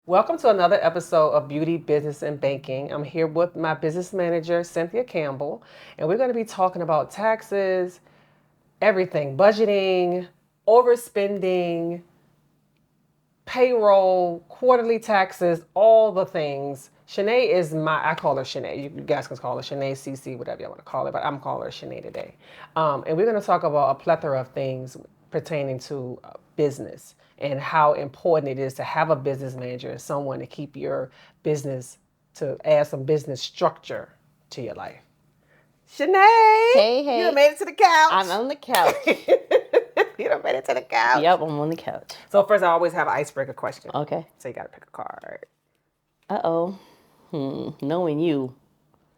Welcome to another episode of Beauty, Business, and Banking. I'm here with my business manager, Cynthia Campbell, and we're going to be talking about taxes, everything, budgeting, overspending, payroll, quarterly taxes, all the things. Shanae is I call her Shanae. You guys can call her Shanae, CC, whatever you want to call her, but I'm calling her Shanae today. And we're going to talk about a plethora of things pertaining to business and how important it is to have a business manager and someone to keep your business, to add some business structure to your life. Shanae! Hey, hey. You done made it to the couch. I'm on the couch. You done made it to the couch. Yep, I'm on the couch. So first, I always have an icebreaker question. Okay. So you got to pick a card. Uh-oh. Knowing you.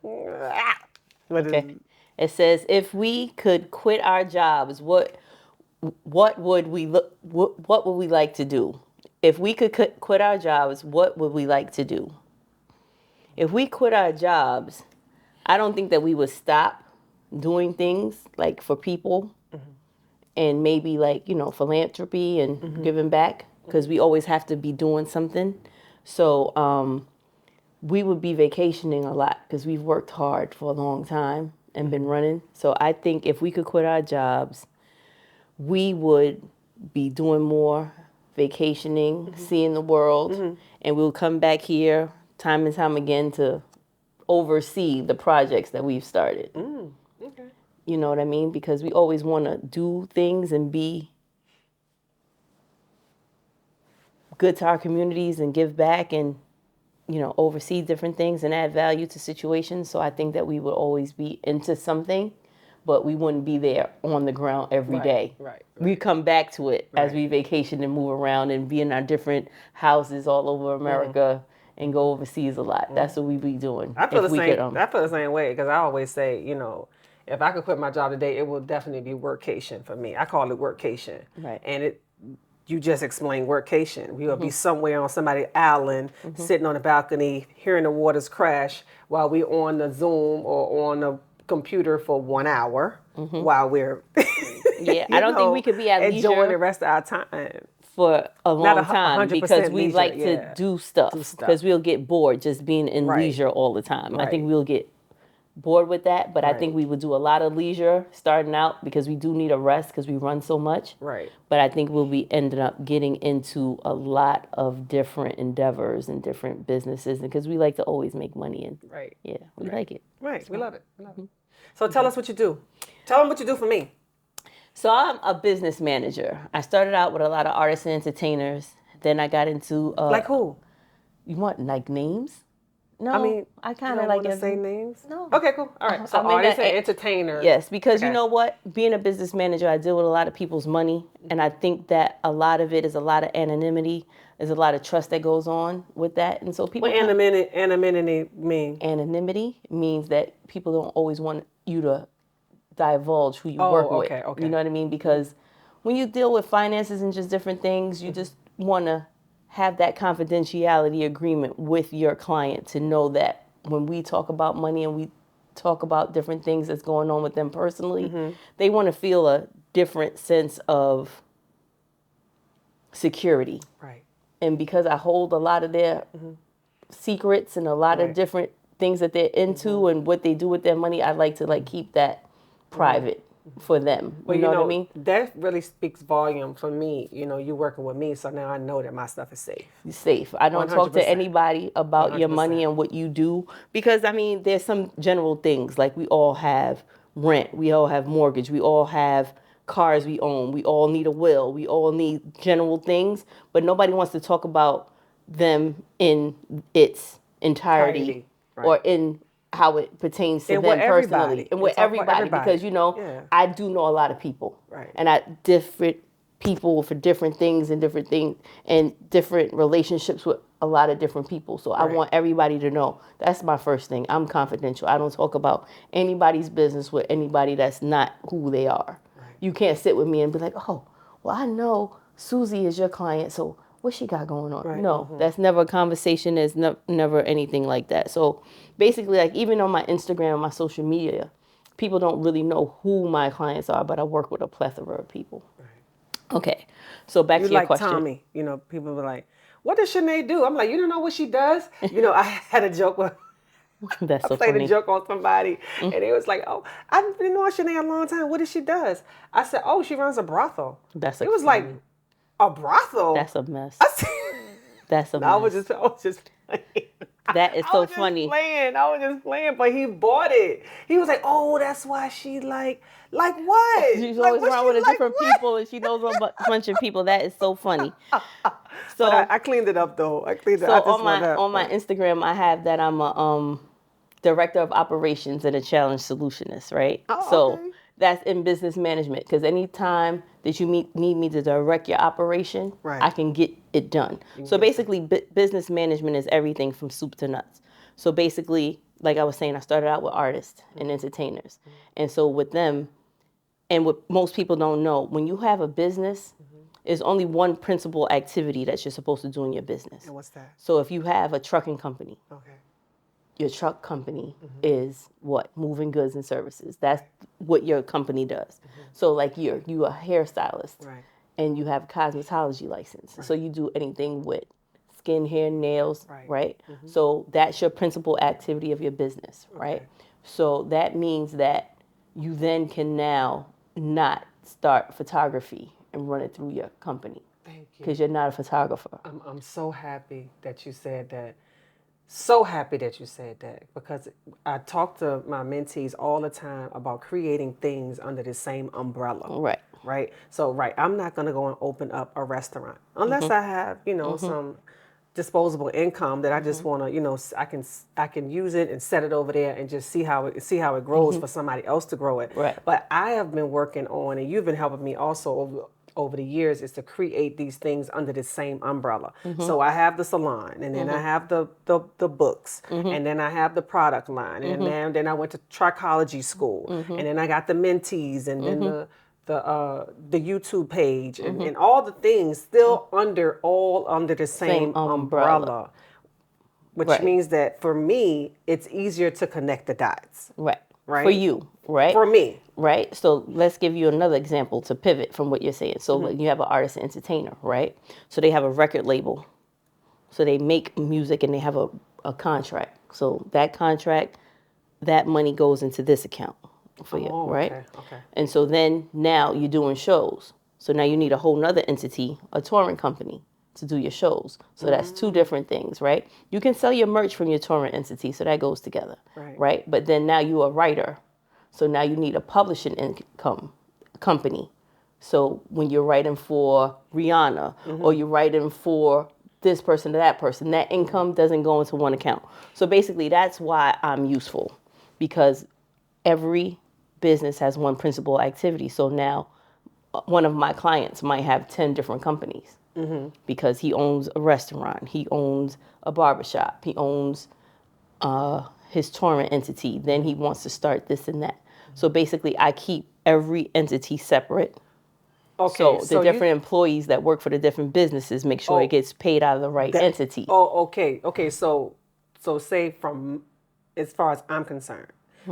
What is Okay. It says, if we could quit our jobs, what would we like to do? If we could quit our jobs, what would we like to do? If we quit our jobs, I don't think that we would stop doing things like for people and maybe like, philanthropy and giving back, because we always have to be doing something. So we would be vacationing a lot because we've worked hard for a long time and been running. So I think if we could quit our jobs, we would be doing more vacationing, seeing the world, and we'll come back here time and time again to oversee the projects that we've started. Okay. You know what I mean? Because we always want to do things and be good to our communities and give back and, oversee different things and add value to situations. So I think that we would always be into something, but we wouldn't be there on the ground every day. Right. We come back to it as we vacation and move around and be in our different houses all over America and go overseas a lot. That's what we be doing. I feel the same. I feel the same way because I always say, if I could quit my job today, it will definitely be workation for me. I call it workation. Right. And you just explained workation. We will be somewhere on somebody's island, sitting on the balcony, hearing the waters crash while we're on the Zoom or on the computer for 1 hour while we're I don't think we could be at leisure enjoying the rest of our time for a long time 100% because we leisure, like to do stuff because we'll get bored just being in leisure all the time. I think we'll get bored with that, but I think we would do a lot of leisure starting out because we do need a rest because we run so much. Right. But I think we'll be ending up getting into a lot of different endeavors and different businesses because we like to always make money and we like it. Right. We love it. So tell us what you do. Tell them what you do for me. So I'm a business manager. I started out with a lot of artists and entertainers. Then I got into like who? You want like names? No, I mean, I kind of like to say names. No. Okay, cool. All right. So artists and entertainers. Yes, because you know what? Being a business manager, I deal with a lot of people's money, and I think that a lot of it is a lot of anonymity. There's a lot of trust that goes on with that, and so people. What anonymity mean? Anonymity means that people don't always want you to divulge who you work with. Okay. You know what I mean? Because when you deal with finances and just different things, you just want to have that confidentiality agreement with your client to know that when we talk about money and we talk about different things that's going on with them personally, they want to feel a different sense of security. Right. And because I hold a lot of their secrets and a lot of different things that they're into and what they do with their money, I like to keep that private for them. Well, you know what I mean? That really speaks volume for me. You working with me, so now I know that my stuff is safe. Safe. I don't talk to 100%. anybody about your money and what you do because, there's some general things like we all have rent, we all have mortgage, we all have cars we own, we all need a will, we all need general things, but nobody wants to talk about them in its entirety. Or in how it pertains to them personally and with everybody because I do know a lot of people and different people for different things and different relationships with a lot of different people. So I want everybody to know that's my first thing. I'm confidential. I don't talk about anybody's business with anybody that's not who they are. You can't sit with me and be like, oh, well, I know Susie is your client, so what she got going on? No, that's never a conversation. There's never anything like that. So basically, even on my Instagram, my social media, people don't really know who my clients are, but I work with a plethora of people. Okay, so back to your question. Tommy, people were like, what does Shanae do? I'm like, you don't know what she does? You know, I had a joke with, That's I so played funny. a joke on somebody, and it was like, oh, I've been knowing Shanae a long time. What does she does? I said, oh, she runs a brothel. That's It was like, funny. a brothel? That's a mess. I said, That's a no, mess. I was just playing. That is I so was just funny. playing. I was just playing, but he bought it. He was like, "Oh, that's why she like what? She's Like always what around she with a like different what?" people, and she knows a bunch of people. That is so funny. But So, I cleaned it up though. I cleaned it. I so just want to. on my Instagram, I have that I'm a director of operations and a challenge solutionist, right? Oh, So okay. that's in business management, because anytime that you need me to direct your operation, Right. I can get it done. So basically, business management is everything from soup to nuts. So basically, like I was saying, I started out with artists and entertainers. And so with them, and what most people don't know, when you have a business, there's only one principal activity that you're supposed to do in your business. And what's that? So if you have a trucking company, Okay. your truck company is what? Moving goods and services. That's what your company does. So like you a hairstylist, Right. and you have a cosmetology license. So you do anything with skin, hair, nails, right? So that's your principal activity of your business, right? Okay. So that means that you then can now not start photography and run it through your company, Thank you. because you're not a photographer. I'm so happy that you said that. So happy that you said that, because I talk to my mentees all the time about creating things under the same umbrella. Right. Right. So, right, I'm not going to go and open up a restaurant unless I have, some disposable income that I just want to, I can use it and set it over there and just see how it grows for somebody else to grow it. Right. But I have been working on, and you've been helping me also over the years, is to create these things under the same umbrella. So I have the salon, and then I have the books, and then I have the product line, and then I went to trichology school, and then I got the mentees, and then the YouTube page, and all the things still all under the same umbrella. Which Right. means that for me, it's easier to connect the dots. Right. Right. For you, right? For me. Right? So let's give you another example to pivot from what you're saying. So you have an artist and entertainer, right? So they have a record label. So they make music and they have a contract. So that contract, that money goes into this account for you, right? Okay. And so then now you're doing shows. So now you need a whole nother entity, a touring company, to do your shows. So that's two different things, right? You can sell your merch from your touring entity, so that goes together, right? But then now you're a writer. So now you need a publishing income company. So when you're writing for Rihanna or you're writing for this person to that person, that income doesn't go into one account. So basically that's why I'm useful, because every business has one principal activity. So now one of my clients might have 10 different companies because he owns a restaurant, he owns a barbershop, he owns his touring entity, then he wants to start this and that. So basically I keep every entity separate. Okay. So the different employees that work for the different businesses make sure it gets paid out of the right entity. Oh, okay. Okay. So say from as far as I'm concerned,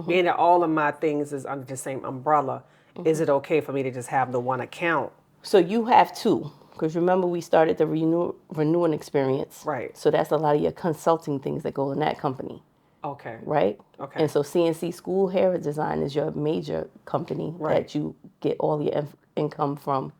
being that all of my things is under the same umbrella, is it okay for me to just have the one account? So you have two, because remember we started the renewing experience. Right. So that's a lot of your consulting things that go in that company. Okay. Right? Okay. And so CNC School Hair Design is your major company that you get all your income from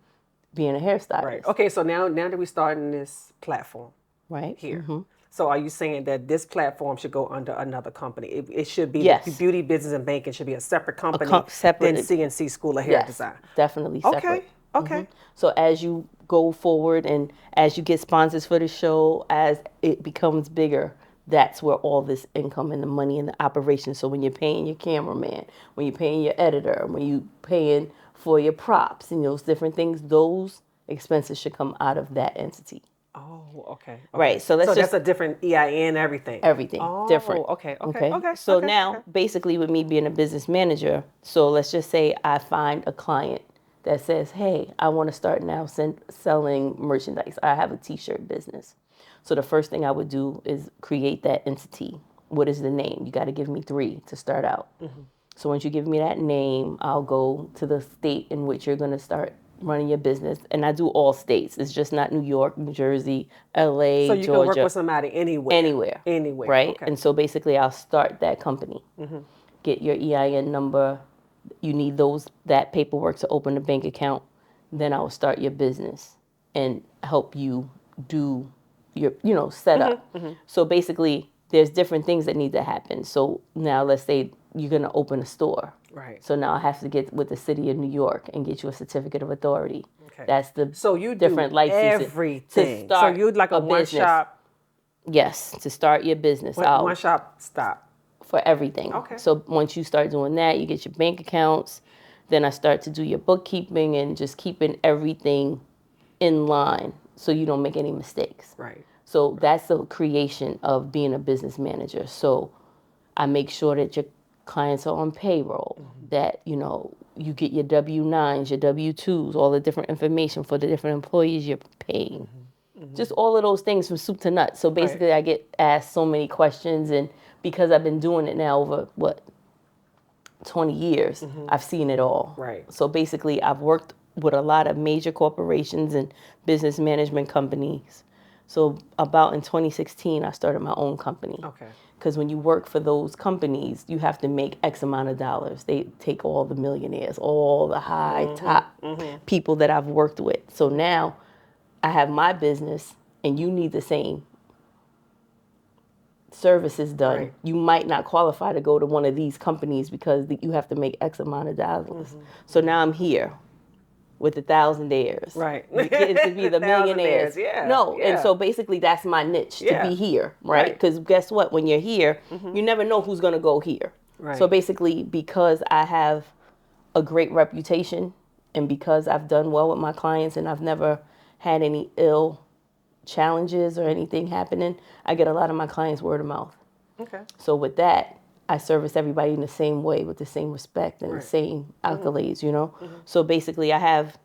being a hairstylist. Right. Okay. So now that we're starting this platform Right? here. So are you saying that this platform should go under another company? It should be Yes. the beauty business and banking should be a separate company separate- than CNC School of Hair Yes, Design. definitely separate. Okay. So as you go forward and as you get sponsors for the show, as it becomes bigger, that's where all this income and the money and the operation. So when you're paying your cameraman, when you're paying your editor, when you're paying for your props and those different things, those expenses should come out of that entity. Oh, okay. Right. So that's a different EIN, everything. Everything different. Okay. So now, basically, with me being a business manager, so let's just say I find a client that says, "Hey, I want to start now selling merchandise. I have a T-shirt business." So the first thing I would do is create that entity. What is the name? You got to give me 3 to start out. So once you give me that name, I'll go to the state in which you're going to start running your business. And I do all states. It's just not New York, New Jersey, LA, So you Georgia. can work with somebody anywhere. Anywhere. Right? Okay. And so basically I'll start that company. Get your EIN number. You need that paperwork to open a bank account. Then I will start your business and help you do your, set up. So basically there's different things that need to happen. So now let's say you're going to open a store. Right. So now I have to get with the city of New York and get you a certificate of authority. Okay. That's the So you different do licenses everything. to start so you'd like a one business. shop. Yes, to start your business. One shop stop. For everything. Okay. So once you start doing that, you get your bank accounts. Then I start to do your bookkeeping and just keeping everything in line so you don't make any mistakes. Right. So that's the creation of being a business manager. So I make sure that your clients are on payroll, that, you get your W-9s, your W-2s, all the different information for the different employees you're paying. Just all of those things from soup to nuts. So basically I get asked so many questions, and because I've been doing it now over, 20 years, I've seen it all. Right. So basically I've worked with a lot of major corporations and business management companies. So about in 2016, I started my own company. Okay. Because when you work for those companies, you have to make X amount of dollars. They take all the millionaires, all the high top people that I've worked with. So now I have my business and you need the same services done. Right. You might not qualify to go to one of these companies because you have to make X amount of dollars. So now I'm here with the thousandaires. Right. Getting to be the millionaires. Yeah. No, Yeah. and so basically that's my niche, to be here, right? Because guess what? When you're here, you never know who's going to go here. Right. So basically, because I have a great reputation and because I've done well with my clients and I've never had any ill challenges or anything happening, I get a lot of my clients word of mouth. Okay. So with that, I service everybody in the same way with the same respect and the same accolades, So basically I have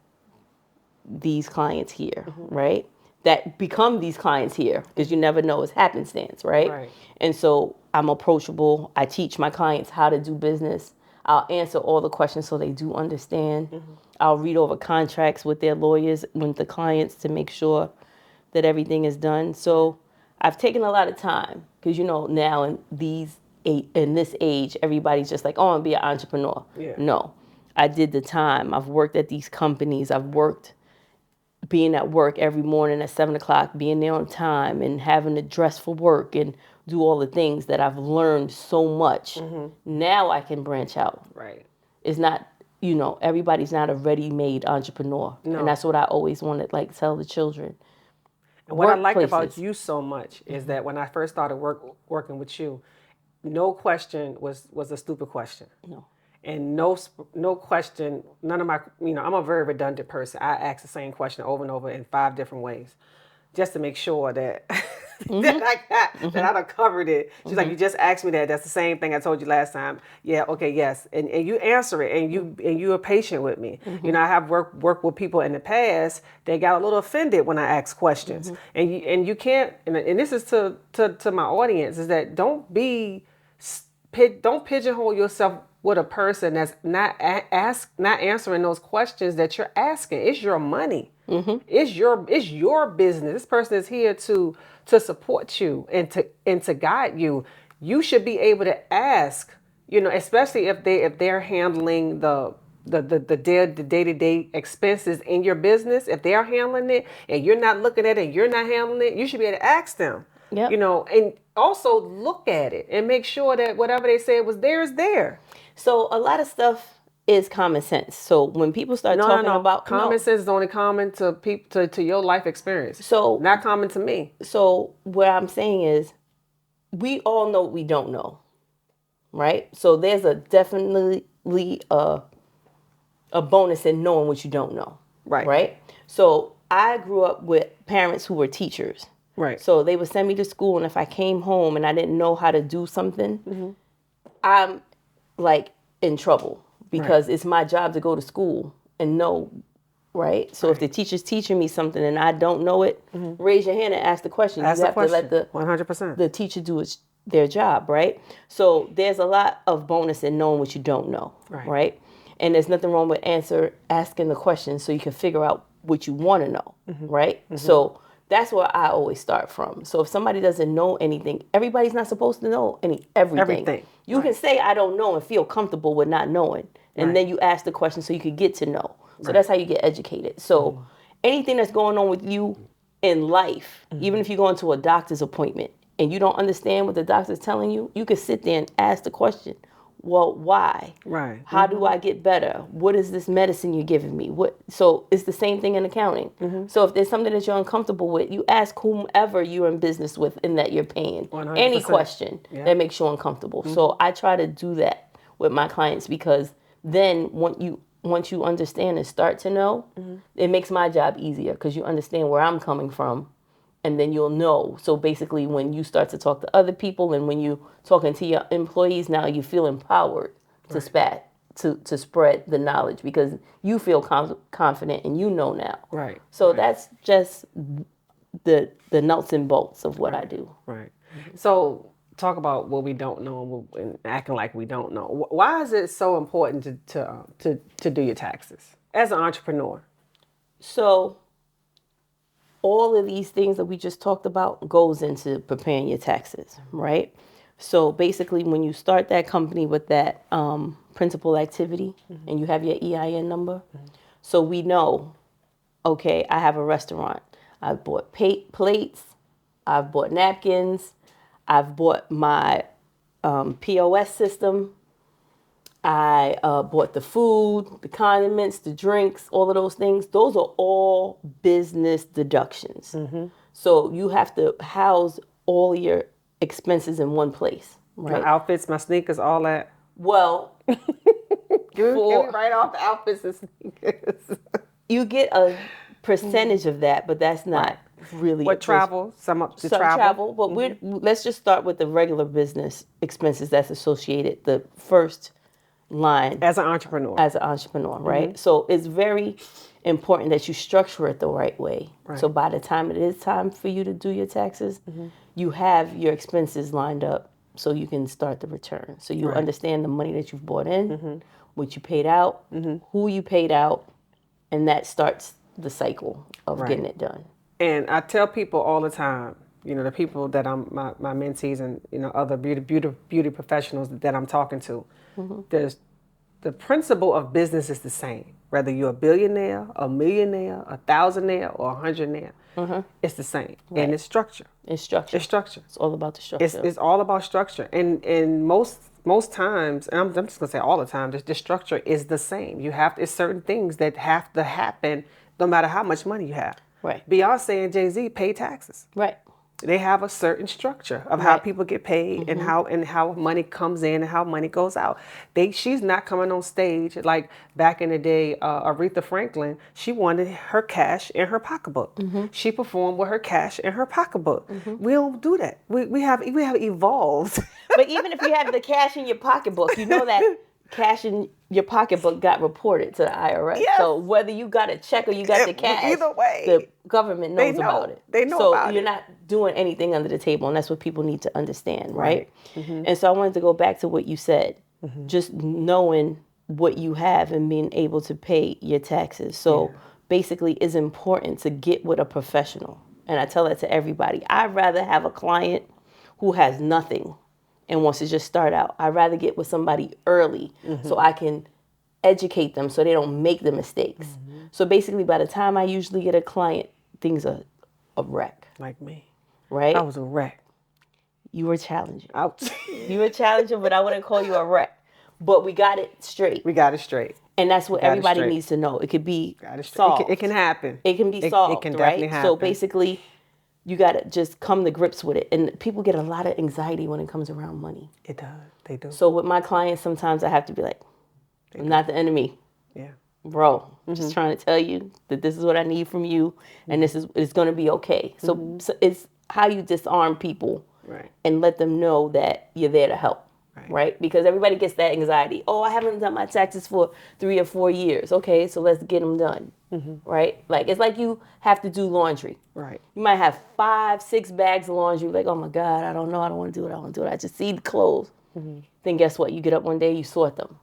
these clients here, right? That become these clients here because you never know, it's happenstance, right? And so I'm approachable. I teach my clients how to do business. I'll answer all the questions so they do understand. I'll read over contracts with their lawyers, with the clients, to make sure that everything is done. So I've taken a lot of time because, now in this age, everybody's just like, oh, I'm going to be an entrepreneur. Yeah. No, I did the time. I've worked at these companies. I've worked being at work every morning at 7 o'clock, being there on time and having to dress for work and do all the things that I've learned so much. Now I can branch out. Right. It's not, everybody's not a ready-made entrepreneur. No. And that's what I always want to tell the children. And what I liked about you so much is that when I first started working with you, no question was a stupid question. No. And no question, none of my, I'm a very redundant person. I ask the same question over and over in 5 different ways just to make sure that that I done covered it. She's like, you just asked me that. That's the same thing I told you last time. Yeah, okay, yes. And you answer it and you are patient with me. I have worked with people in the past, they got a little offended when I ask questions. And you can't, and this is to my audience, is that don't pigeonhole yourself with a person that's not answering those questions that you're asking. It's your money. It's your business. This person is here to support you and to guide you. You should be able to ask, especially if they're handling the day-to-day expenses in your business. If they're handling it and you're not looking at it and you're not handling it, you should be able to ask them. Yep. And also look at it and make sure that whatever they said was there is there. So a lot of stuff is common sense. So when people start talking about common sense is only common to people to your life experience. So not common to me. So what I'm saying is, we all know what we don't know, right? So there's definitely a bonus in knowing what you don't know, right? So I grew up with parents who were teachers. Right. So they would send me to school, and if I came home and I didn't know how to do something, I'm in trouble because it's my job to go to school and know, right? So if the teacher's teaching me something and I don't know it, raise your hand and ask the question. Ask you have the question. To let 100%. the teacher do their job, right? So there's a lot of bonus in knowing what you don't know, right? And there's nothing wrong with asking the question so you can figure out what you want to know, right? So that's where I always start from. So if somebody doesn't know anything, everybody's not supposed to know everything. You can say I don't know and feel comfortable with not knowing. And then you ask the question so you can get to know. So that's how you get educated. So anything that's going on with you in life, even if you go into a doctor's appointment and you don't understand what the doctor's telling you, you can sit there and ask the question. Well, why? Right. How do I get better? What is this medicine you're giving me? So it's the same thing in accounting. So if there's something that you're uncomfortable with, you ask whomever you're in business with and that you're paying 100%. any question that makes you uncomfortable. So I try to do that with my clients because then once you understand and start to know, it makes my job easier because you understand where I'm coming from. And then you'll know. So basically, when you start to talk to other people and when you talking to your employees, now you feel empowered to spread the knowledge because you feel confident and you know now. Right. So that's just the nuts and bolts of what I do. Right. So talk about what we don't know and acting like we don't know. Why is it so important to do your taxes as an entrepreneur? So all of these things that we just talked about goes into preparing your taxes, right? So basically, when you start that company with that principal activity and you have your EIN number, so we know, okay, I have a restaurant. I've bought plates, I've bought napkins, I've bought my POS system, I bought the food, the condiments, the drinks, all of those things. Those are all business deductions. So you have to house all your expenses in one place, right? My outfits, my sneakers, all that. Well, Give me right off the outfits and sneakers. you get a percentage of that, but that's not really What travel? Some travel. But let's just start with the regular business expenses that's associated. The first line as an entrepreneur, right? So it's very important that you structure it the right way. So by the time it is time for you to do your taxes, you have your expenses lined up so you can start the return. So you understand the money that you've brought in, what you paid out, who you paid out, and that starts the cycle of getting it done. And I tell people all the time, the people that I'm my mentees and other beauty professionals that I'm talking to, there's the principle of business is the same. Whether you're a billionaire, a millionaire, a thousandaire, or a hundredaire, it's the same. And it's structure. It's structure. It's all about the structure. It's all about structure. And most times, and I'm just gonna say all the time, the structure is the same. It's certain things that have to happen no matter how much money you have. Right. Beyonce and Jay-Z pay taxes. Right. They have a certain structure of how people get paid and how money comes in and how money goes out. She's not coming on stage like back in the day. Aretha Franklin, she wanted her cash in her pocketbook. She performed with her cash in her pocketbook. We don't do that. We have evolved. But even if you have the cash in your pocketbook, you know that cash in your pocketbook got reported to the IRS. Yes. So whether you got a check or you got the cash, either way, the government knows about it. They know about it. So you're not doing anything under the table, and that's what people need to understand, right? And so I wanted to go back to what you said, just knowing what you have and being able to pay your taxes. So basically, it's important to get with a professional. And I tell that to everybody. I'd rather have a client who has nothing and wants to just start out. I'd rather get with somebody early so I can educate them so they don't make the mistakes. So basically, by the time I usually get a client, things are a wreck. Like me. Right? I was a wreck. You were challenging. You were challenging, but I wouldn't call you a wreck. But we got it straight. We got it straight. And that's what everybody needs to know. It could be solved. It can happen. It can be solved, it can right? definitely happen. So basically, you got to just come to grips with it. And people get a lot of anxiety when it comes around money. It does. They do. So with my clients, sometimes I have to be like, I'm not the enemy. Yeah. Bro, I'm just trying to tell you that this is what I need from you, and it's going to be okay. So it's how you disarm people and let them know that you're there to help. Right? Because everybody gets that anxiety. Oh, I haven't done my taxes for 3 or 4 years. Okay, so let's get them done. Right? Like, it's like you have to do laundry. Right. You might have 5, 6 bags of laundry. Like, oh my God, I don't know. I don't want to do it. I just see the clothes. Then guess what? You get up one day, you sort them.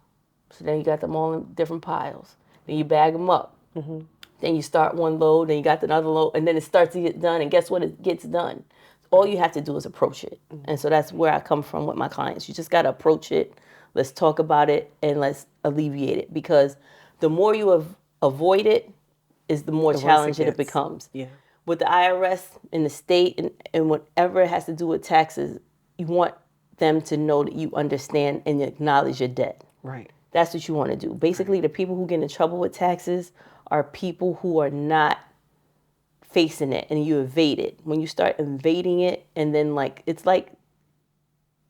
So then you got them all in different piles. Then you bag them up. Then you start one load, then you got another load, and then it starts to get done. And guess what? It gets done. All you have to do is approach it. And so that's where I come from with my clients. You just got to approach it. Let's talk about it and let's alleviate it. Because the more you avoid it, is the more challenging it becomes. Yeah. With the IRS and the state and whatever it has to do with taxes, you want them to know that you understand and acknowledge your debt. Right. That's what you want to do. Basically, the people who get in trouble with taxes are people who are not facing it and you evade it. When you start evading it and then it's like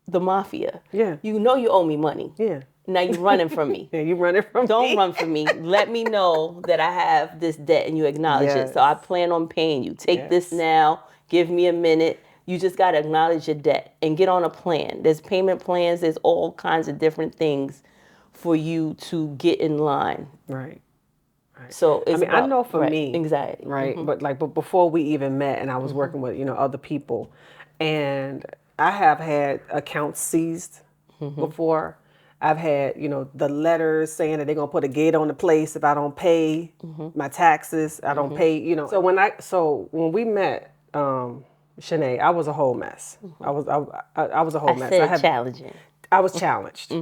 the mafia. Yeah. You know you owe me money. Yeah. Now you're running from me. Yeah, you running from me. Don't run from me. Let me know that I have this debt and you acknowledge it. So I plan on paying you. Take this now. Give me a minute. You just got to acknowledge your debt and get on a plan. There's payment plans. There's all kinds of different things for you to get in line. Right. So it's I know for me, anxiety, right? But before we even met, and I was working with other people, and I have had accounts seized before. I've had the letters saying that they're gonna put a gate on the place if I don't pay my taxes. I don't pay. So when we met, Shanae, I was a whole mess. I was a whole mess. Challenging. I was challenged,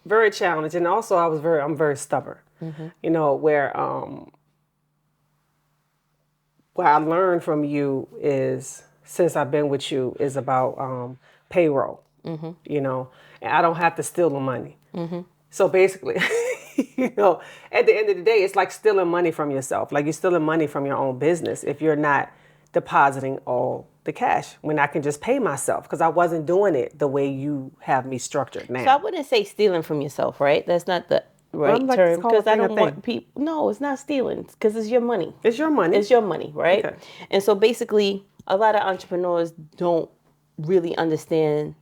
very challenged, and also I'm very stubborn. Where what I learned from you is, since I've been with you, is about payroll. And I don't have to steal the money. So basically, at the end of the day, it's like stealing money from yourself. Like you're stealing money from your own business if you're not depositing all the cash when I can just pay myself, because I wasn't doing it the way you have me structured now. So I wouldn't say stealing from yourself, right? That's not the right term, because I don't want people. No, it's not stealing, because it's your money. It's your money. It's your money, right? Okay. And so basically, a lot of entrepreneurs don't really understand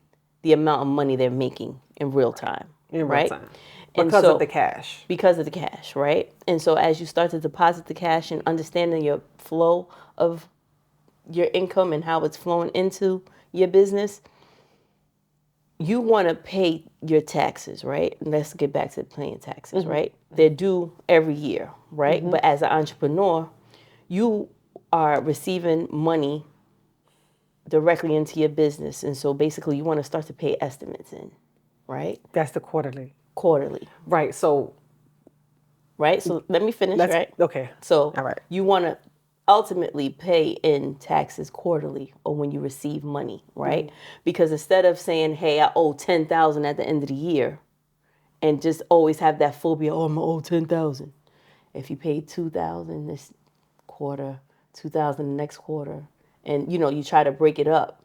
the amount of money they're making in real time. In right? real time. Because of the cash. Because of the cash, right? And so as you start to deposit the cash and understanding your flow of your income and how it's flowing into your business, you want to pay your taxes, right? And let's get back to paying taxes, right? They're due every year, right? But as an entrepreneur, you are receiving money directly into your business. And so basically you want to start to pay estimates in, right? That's the quarterly. Quarterly. Right. So let me finish, right? Okay. So all right. You want to ultimately pay in taxes quarterly or when you receive money, right? Because instead of saying, hey, I owe $10,000 at the end of the year and just always have that phobia, oh, I'm going to owe $10,000. If you pay $2,000 this quarter, $2,000 the next quarter, and you try to break it up,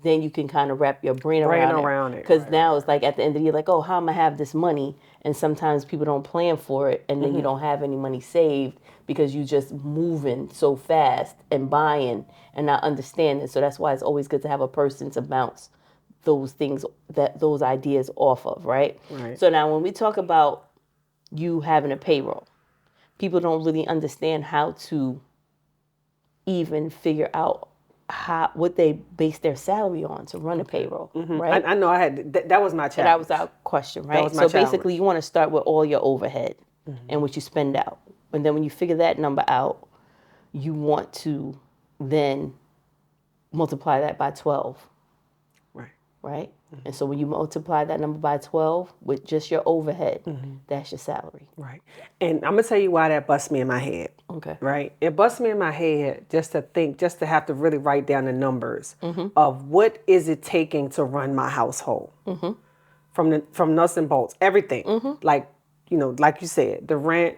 then you can kind of wrap your brain around it. Because now it's like at the end of the year, like, oh, how am I have this money? And sometimes people don't plan for it, and then you don't have any money saved because you just moving so fast and buying and not understanding. So that's why it's always good to have a person to bounce those things, those ideas off of, right? So now when we talk about you having a payroll, people don't really understand how to even figure out what they base their salary on to run a payroll, right? I know I had that was my challenge. That was our question, right? That was my challenge. Basically, you want to start with all your overhead and what you spend out, and then when you figure that number out, you want to then multiply that by 12, right? And so when you multiply that number by 12 with just your overhead, that's your salary. Right. And I'm going to tell you why that busts me in my head. Okay. Right. It busts me in my head just to have to really write down the numbers of what is it taking to run my household from nuts and bolts, everything. Like you said, the rent,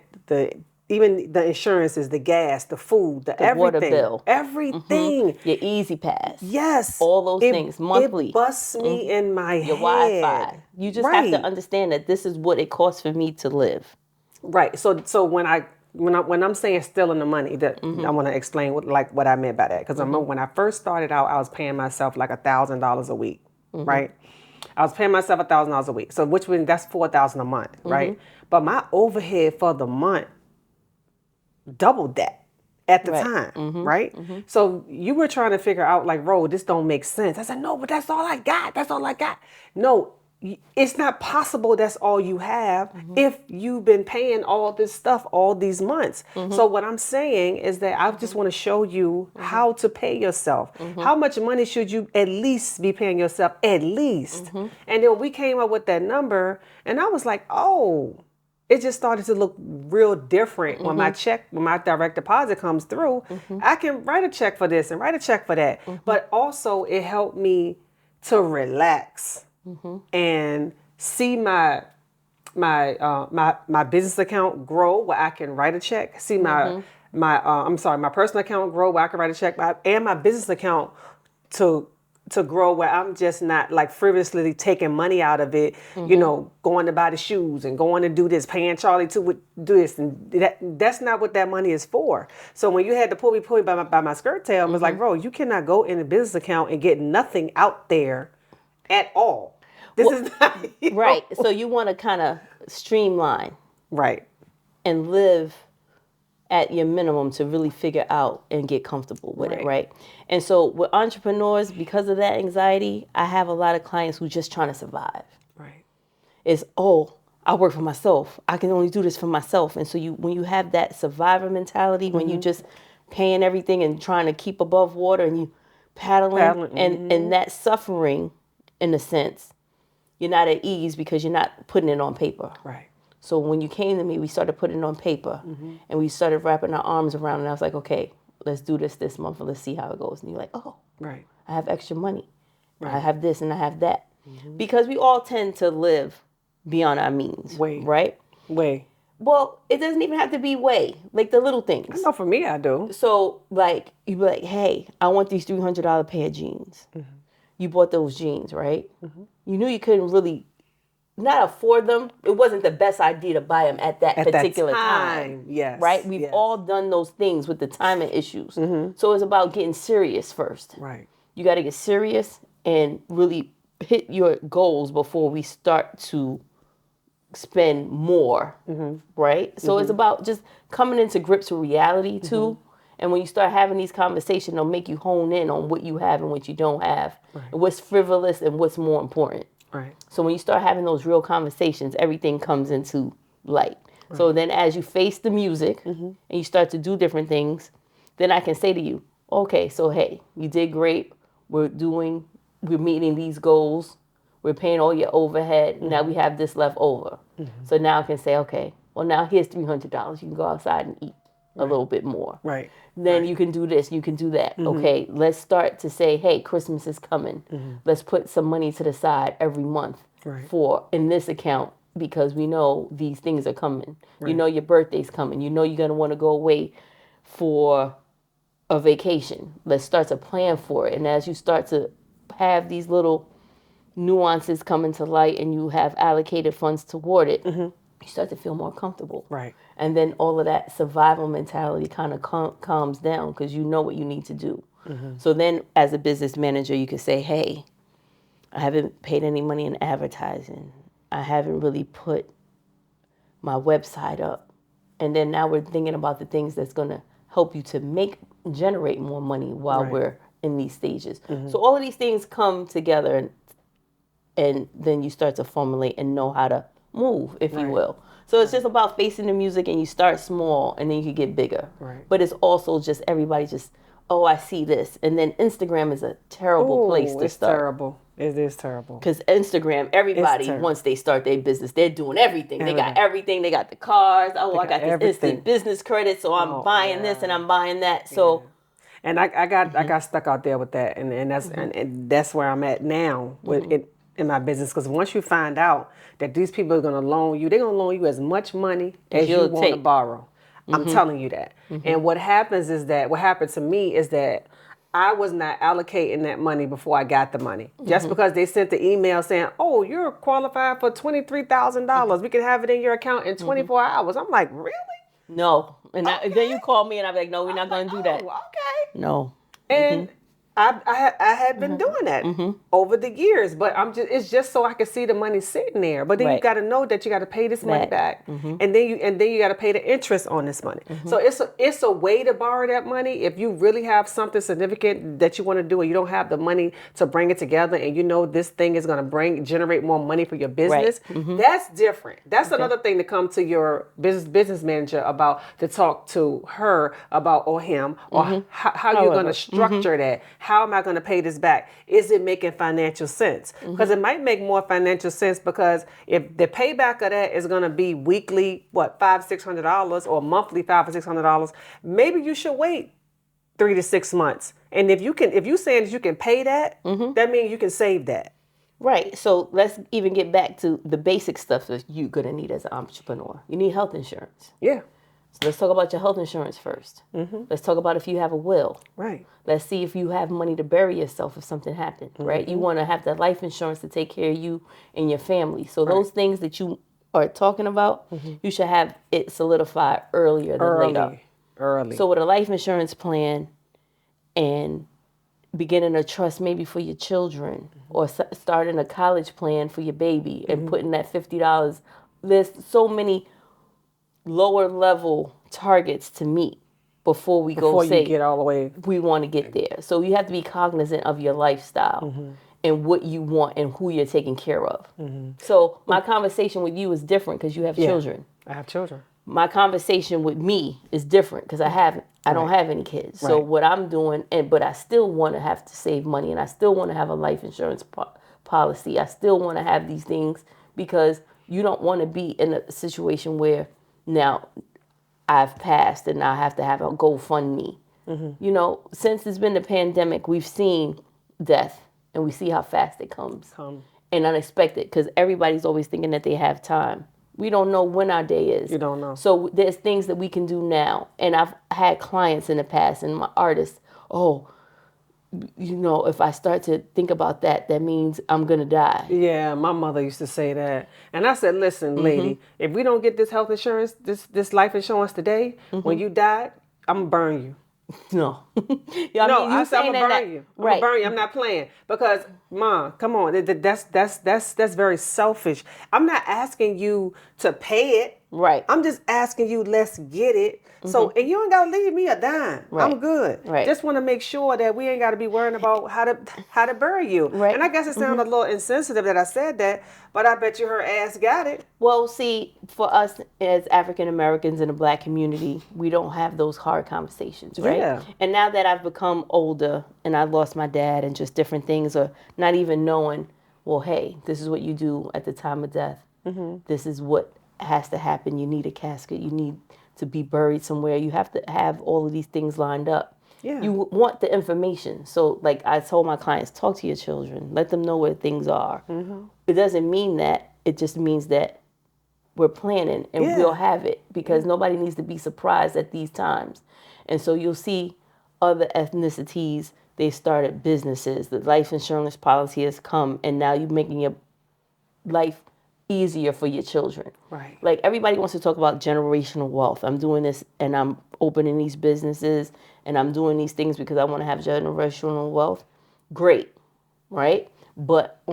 even the insurances, the gas, the food, the everything. Water bill. Everything. Your Easy Pass. Yes. All those things monthly. It busts me in my head. Your Wi-Fi. You just have to understand that this is what it costs for me to live. Right. So when I'm saying stealing the money, that I want to explain what I meant by that. Because I remember when I first started out, I was paying myself like $1,000 a week, right? I was paying myself $1,000 a week. So which means that's $4,000 a month, right? But my overhead for the month doubled that at the time, right? So you were trying to figure out like, Ro, this don't make sense. I said, no, but that's all I got. That's all I got. No, it's not possible that's all you have if you've been paying all this stuff all these months. So what I'm saying is that I just want to show you how to pay yourself. How much money should you at least be paying yourself, at least? And then we came up with that number, and I was like, oh, it just started to look real different when my direct deposit comes through. I can write a check for this and write a check for that. But also it helped me to relax and see my business account grow where I can write a check. See my personal account grow where I can write a check, and my business account to grow where I'm just not like frivolously taking money out of it, going to buy the shoes and going to do this, paying Charlie to do this, and that's not what that money is for. So when you had to pull me by my skirt tail, I was like, bro, you cannot go in a business account and get nothing out there at all. This is not right. So you want to kind of streamline, right, and live at your minimum to really figure out and get comfortable with it, right? And so with entrepreneurs, because of that anxiety, I have a lot of clients who just trying to survive. Right. It's, I work for myself. I can only do this for myself. And so when you have that survivor mentality, when you just paying everything and trying to keep above water and you paddling. And that suffering, in a sense, you're not at ease because you're not putting it on paper. Right. So when you came to me, we started putting it on paper, and we started wrapping our arms around it. And I was like, okay, let's do this month and let's see how it goes. And you're like, oh, right, I have extra money. Right. I have this and I have that. Because we all tend to live beyond our means, right? Well, it doesn't even have to be way, like the little things. I know for me, I do. So like, you be like, hey, I want these $300 pair of jeans. You bought those jeans, right? You knew you couldn't really not afford them. It wasn't the best idea to buy them at that particular time. Yes. Right? We've all done those things with the timing issues. So it's about getting serious first. Right. You got to get serious and really hit your goals before we start to spend more. Right? So it's about just coming into grips with reality too. And when you start having these conversations, they'll make you hone in on what you have and what you don't have, and what's frivolous and what's more important. Right. So when you start having those real conversations, everything comes into light. Right. So then as you face the music and you start to do different things, then I can say to you, okay, so hey, you did great. We're meeting these goals. We're paying all your overhead. Now we have this left over. So now I can say, okay, well now here's $300. You can go outside and eat a little bit more. Right. Then you can do this, you can do that. Okay, let's start to say, hey, Christmas is coming. Let's put some money to the side every month for in this account because we know these things are coming. You know your birthday's coming. You know you're going to want to go away for a vacation. Let's start to plan for it. And as you start to have these little nuances come into light and you have allocated funds toward it, you start to feel more comfortable. Right. And then all of that survival mentality kind of calms down because you know what you need to do. So then as a business manager, you can say, hey, I haven't paid any money in advertising. I haven't really put my website up. And then now we're thinking about the things that's going to help you to generate more money while we're in these stages. So all of these things come together and then you start to formulate and know how to move, if you will. So it's just about facing the music and you start small and then you can get bigger. Right. But it's also just everybody just, I see this. And then Instagram is a terrible place to start. It's terrible. It is terrible. Because Instagram, everybody, once they start their business, they're doing everything. They got everything. They got the cars. I got this instant business credit, so I'm buying this and I'm buying that. So, and I got stuck out there with that, and that's and that's where I'm at now with it in my business. Because once you find out that these people are going to loan you, they're going to loan you as much money as you want to borrow. I'm telling you that. And what happened to me is that I was not allocating that money before I got the money. Just because they sent the email saying, oh, you're qualified for $23,000. We can have it in your account in 24 hours. I'm like, really? No. And then you call me and I'm like, no, we're not going to do that. Okay. No. And I had been doing that over the years, but it's just so I can see the money sitting there. But then you Right. got to know that you got to pay this money back, Mm-hmm. and then you got to pay the interest on this money. So it's a way to borrow that money if you really have something significant that you want to do, and you don't have the money to bring it together, and you know this thing is going to generate more money for your business. That's different. That's another thing to come to your business manager about, to talk to her about, or him, or how you're going to structure that. How am I going to pay this back? Is it making financial sense? Because it might make more financial sense, because if the payback of that is going to be weekly, $500-$600, or monthly $500-$600, maybe you should wait 3 to 6 months. And if you saying that you can pay that, that means you can save that. Right. So let's even get back to the basic stuff that you're going to need as an entrepreneur. You need health insurance. Yeah. So let's talk about your health insurance first. Let's talk about if you have a will. Right. Let's see if you have money to bury yourself if something happened, right? You want to have the life insurance to take care of you and your family. So those things that you are talking about, you should have it solidified earlier than later. Early. So with a life insurance plan and beginning a trust maybe for your children, or starting a college plan for your baby and putting that $50, there's so many lower level targets to meet before we Before say you get all the way. we want to get there. So you have to be cognizant of your lifestyle and what you want and who you're taking care of. So my conversation with you is different because you have children. I have children. My conversation with me is different because I don't have any kids. So what I'm doing, but I still want to have to save money, and I still want to have a life insurance policy. I still want to have these things, because you don't want to be in a situation where now I've passed and I have to have a GoFundMe. You know, since it's been the pandemic, we've seen death, and we see how fast it comes. And unexpected, because everybody's always thinking that they have time. We don't know when our day is. You don't know. So there's things that we can do now. And I've had clients in the past, and my artists, if I start to think about that, that means I'm going to die. Yeah, my mother used to say that. And I said, listen, lady, if we don't get this health insurance, this life insurance today, when you die, I'm going to burn you. No. I said, I'm going to burn you. I'm going to burn you. I'm not playing. Because, Mom, come on. That's very selfish. I'm not asking you to pay it. Right. I'm just asking you, let's get it. So, and you ain't got to leave me a dime. Right. I'm good. Right. Just want to make sure that we ain't got to be worrying about how to bury you. Right. And I guess it sounded a little insensitive that I said that, but I bet you her ass got it. Well, see, for us as African Americans in the Black community, we don't have those hard conversations, right? Yeah. And now that I've become older and I lost my dad and just different things, or not even knowing, well, hey, this is what you do at the time of death. This is what has to happen. You need a casket. You need to be buried somewhere. You have to have all of these things lined up. Yeah. You want the information. So like I told my clients, talk to your children. Let them know where things are. It doesn't mean that. It just means that we're planning and we'll have it, because nobody needs to be surprised at these times. And so you'll see other ethnicities, they started businesses. The life insurance policy has come, and now you're making your life easier for your children. Right. Like everybody wants to talk about generational wealth. I'm doing this and I'm opening these businesses and I'm doing these things because I want to have generational wealth. Great, right? But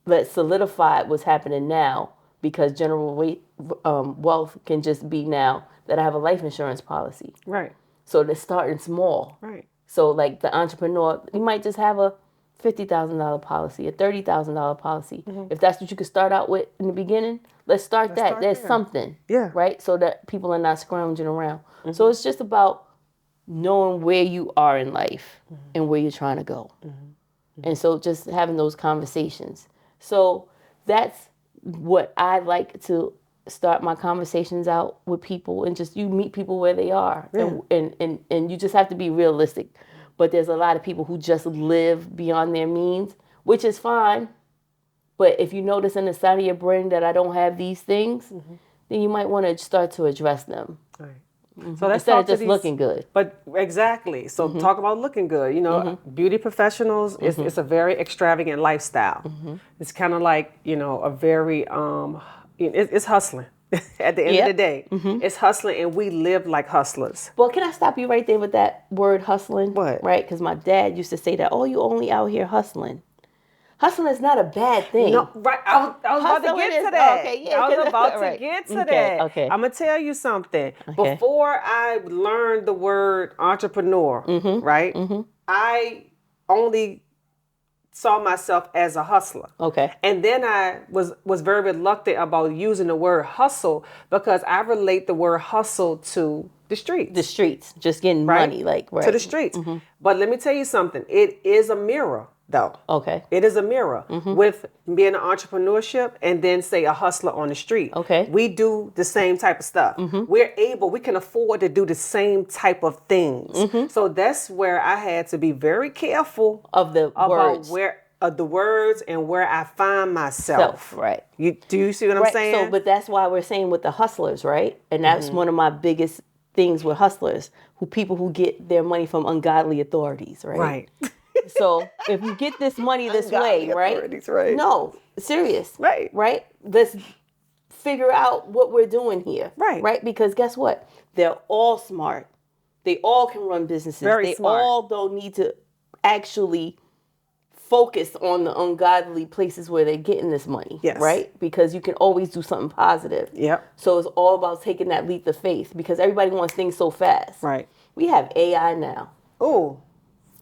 let's solidify what's happening now, because wealth can just be now that I have a life insurance policy. Right. So they're starting small. Right. So like the entrepreneur, you might just have a $50,000 policy, a $30,000 policy. If that's what you could start out with in the beginning, let's start that. There's something, right? So that people are not scrounging around. So it's just about knowing where you are in life and where you're trying to go. And so just having those conversations. So that's what I like to start my conversations out with people, and just you meet people where they are. And you just have to be realistic. But there's a lot of people who just live beyond their means, which is fine. But if you notice in the side of your brain that I don't have these things, then you might want to start to address them. Right. So that's instead of just looking good. But exactly. So talk about looking good. You know, beauty professionals, it's a very extravagant lifestyle. It's kind of like, a very, it's hustling. At the end of the day, Mm-hmm. it's hustling, and we live like hustlers. Well, can I stop you right there with that word hustling? What? Right? Because my dad used to say that, oh, you only out here hustling. Hustling is not a bad thing. No, right. I was about to Hustling get to is- that. okay, yeah, I was 'cause- about to right. get to Okay, that. okay. I'm gonna tell you something. Okay. Before I learned the word entrepreneur, Mm-hmm. right? Mm-hmm. I only saw myself as a hustler. Okay. And then I was very reluctant about using the word hustle because I relate the word hustle to the streets. The streets, just getting Right? money, like, right. To the streets. But let me tell you something. It is a mirror, though. Okay. It is a mirror with being an entrepreneurship and then say a hustler on the street. Okay. We do the same type of stuff. We can afford to do the same type of things. So that's where I had to be very careful Of the words. of the words and where I find myself. Right. Do you see what I'm saying? So, but that's why we're saying with the hustlers, right? And that's one of my biggest things with hustlers, people who get their money from ungodly authorities, right? Right. So if you get this money this way, Ungodly right? authorities, right. No, serious. Right. Right? Let's figure out what we're doing here. Right. Right? Because guess what? They're all smart. They all can run businesses. Very they smart. all don't need to actually focus on the ungodly places where they're getting this money. Yes. Right? Because you can always do something positive. Yep. So it's all about taking that leap of faith because everybody wants things so fast. Right. We have AI now. Oh.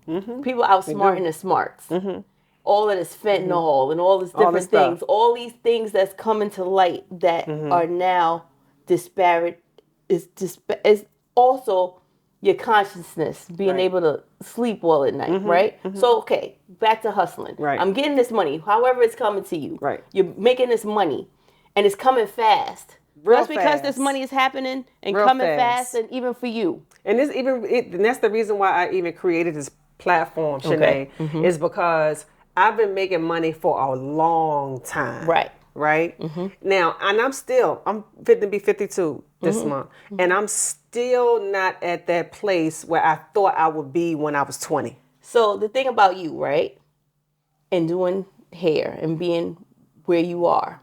People outsmarting the smarts. All of this fentanyl and all these different this stuff. things. All these things that's coming to light that are now disparate. Is also your consciousness being Right. able to sleep well at night, right? So okay, back to hustling. Right. I'm getting this money, however it's coming to you. Right. You're making this money, and it's coming fast. Real Just because fast. this money is happening and Real coming fast. fast, and even for you. And and that's the reason why I even created this platform, Shanae, Okay. is because I've been making money for a long time. Right. Right? Now, and I'm fit to be 52 this month, and I'm still not at that place where I thought I would be when I was 20. So the thing about you, right, and doing hair and being where you are,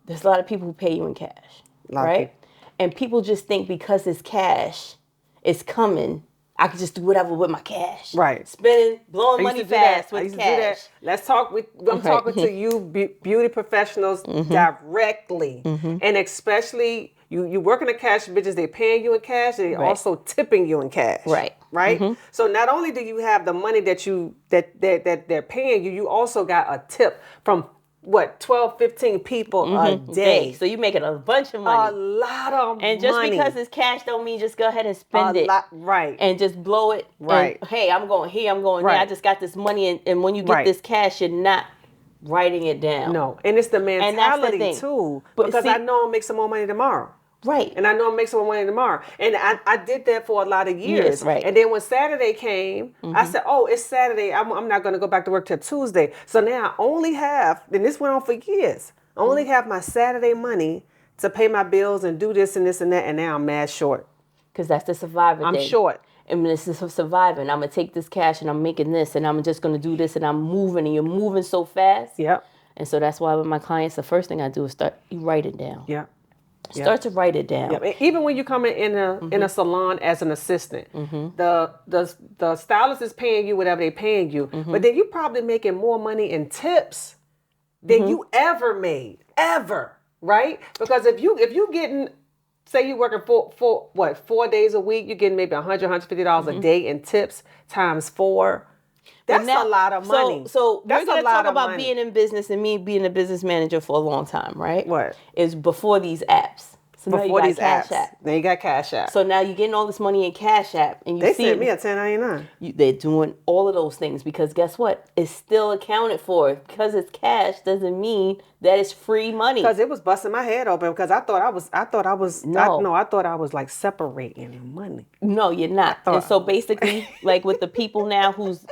there's a lot of people who pay you in cash, Lot of right? people. And people just think because it's cash, it's coming, I can just do whatever with my cash. Right. Spending, blowing I money used to do that. fast I with used to do that. cash. Let's talk I'm talking to you beauty professionals directly. And especially you work in the cash business, they're paying you in cash, they're Right. also tipping you in cash. Right. Right? So not only do you have the money that they're paying you, you also got a tip from 12, 15 people a day. So you're making a bunch of A money. lot of And just money. because it's cash don't mean just go ahead and spend it. Right. And just blow it. Right. And, hey, I'm going here, I'm going Right. there. I just got this money. And when you get Right. this cash, you're not writing it down. No, and it's the that's the mentality thing. too. But Because see- I know I'll make some more money tomorrow. Right. And I know I'll make some more money tomorrow. And I did that for a lot of years. Years, right. And then when Saturday came, I said, oh, it's Saturday. I'm not going to go back to work till Tuesday. So now I only have, and this went on for years, I only have my Saturday money to pay my bills and do this and this and that. And now I'm mad short. Because that's the survivor I'm thing. short. And when it's just surviving, I'm going to take this cash and I'm making this and I'm just going to do this and I'm moving and you're moving so fast. Yep. And so that's why with my clients, the first thing I do is you write it down. Yep. Start to write it down. Yep. And even when you come in a salon as an assistant, the stylist is paying you whatever they're paying you, but then you probably making more money in tips than you ever made, right? Because if you getting, say you working for 4 days a week, you're getting maybe $100, $150 a day in tips times 4. That's a lot of money. So that's we're going to talk about money. being in business and me being a business manager for a long time, right? What? Is before these apps. So now Before you got these Cash apps. App. Now you got Cash App. So now you're getting all this money in Cash App, and They sent me a $10.99. they're doing all of those things because guess what? It's still accounted for. Because it's cash doesn't mean that it's free money. Because it was busting my head open because I thought I was like separating the money. No, you're not. And so basically, like with the people now who's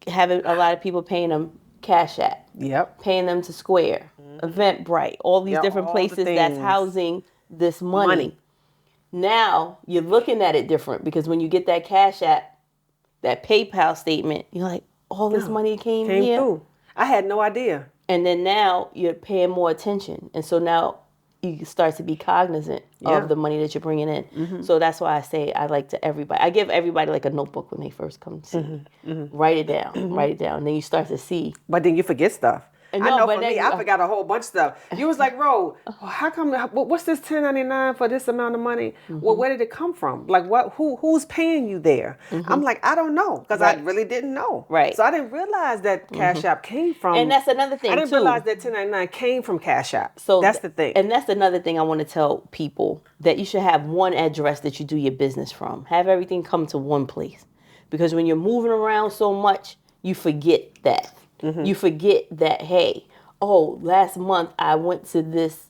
having a lot of people paying them Cash App, Yep. paying them to Square, Eventbrite, all these different all the places that's things. housing this money. Now you're looking at it different because when you get that Cash App, that PayPal statement, you're like, all this money came here. through. I had no idea. And then now you're paying more attention. And so now you start to be cognizant of the money that you're bringing in. So that's why I say I like to everybody. I give everybody like a notebook when they first come to see me. Write it down. Write it down. And then you start to see. But then you forget stuff. I No, know but for then me, I forgot a whole bunch of stuff. You was like, Ro, how come? What's this 1099 for this amount of money? Well, where did it come from? Like, what? Who's paying you there? I'm like, I don't know, because I really didn't know. Right. So I didn't realize that Cash App came from. And that's another thing, I didn't realize that 1099 came from Cash App. So that's the thing. And that's another thing I want to tell people, that you should have one address that you do your business from. Have everything come to one place, because when you're moving around so much, you forget that. You forget that, hey, oh, last month I went to this